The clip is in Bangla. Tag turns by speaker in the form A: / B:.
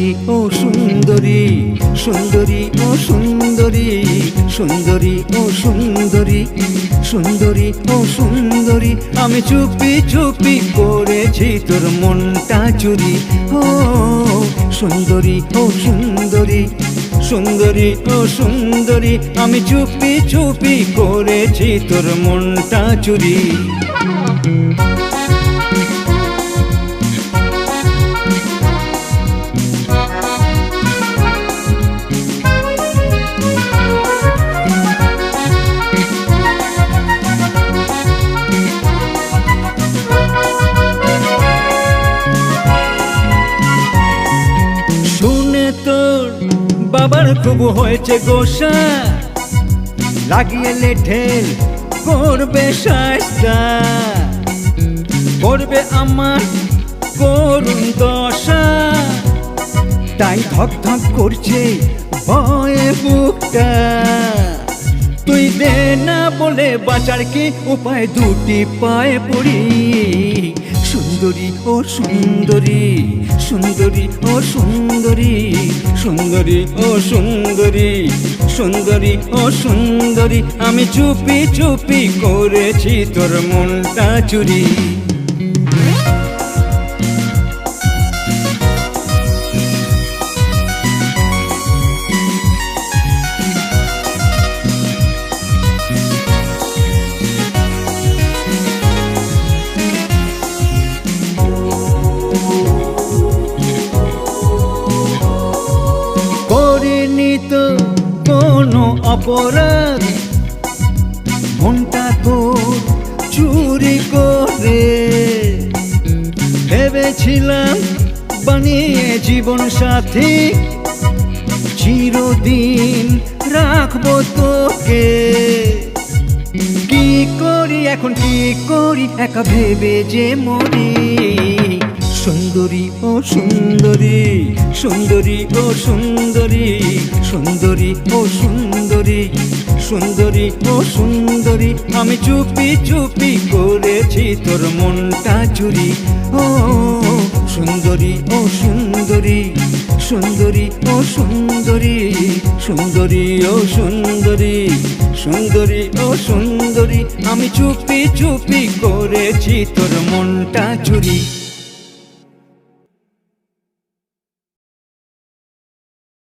A: সুন্দরী ও সুন্দরী, সুন্দরী ও সুন্দরী, সুন্দরী ও সুন্দরী, সুন্দরী ও সুন্দরী, আমি চুপি চুপি করেছি তোর মনটা চুরি। ও সুন্দরী ও সুন্দরী, সুন্দরী ও সুন্দরী, আমি চুপি চুপি করেছি তোর মনটা চুরি। শুনে তোর বাবার খুব হয়েছে গোসা, লাগিয়ে লেঠেল করবে শাস্তা, করবে আমার করুণ দশা, তাই ধক ধক করছে ভয়ে বুকটা। তুই দে না বলে বাঁচার কি উপায়, দুটি পায়ে পড়ি। সুন্দরী ও সুন্দরী, সুন্দরী ও সুন্দরী, সুন্দরী ও সুন্দরী, সুন্দরী ও সুন্দরী, আমি চুপি চুপি করেছি তোর মনটা চুরি। করিনি তো কোনো অপরাধ, মনটা তোর চুরি করে ভেবেছিলাম বানিয়ে জীবন সাথী, চিরদিন রাখবো তোকে। কি করি এখন কি করি, একা ভেবে যে মরি। সুন্দরী ও সুন্দরী, সুন্দরী ও সুন্দরী, সুন্দরী ও সুন্দরী, সুন্দরী ও সুন্দরী, আমি চুপি চুপি করেছি তোর মনটা চুরি। ও সুন্দরী ও সুন্দরী, সুন্দরী ও সুন্দরী, সুন্দরী ও সুন্দরী, সুন্দরী ও সুন্দরী, আমি চুপি চুপি করেছি তোর মনটা চুরি।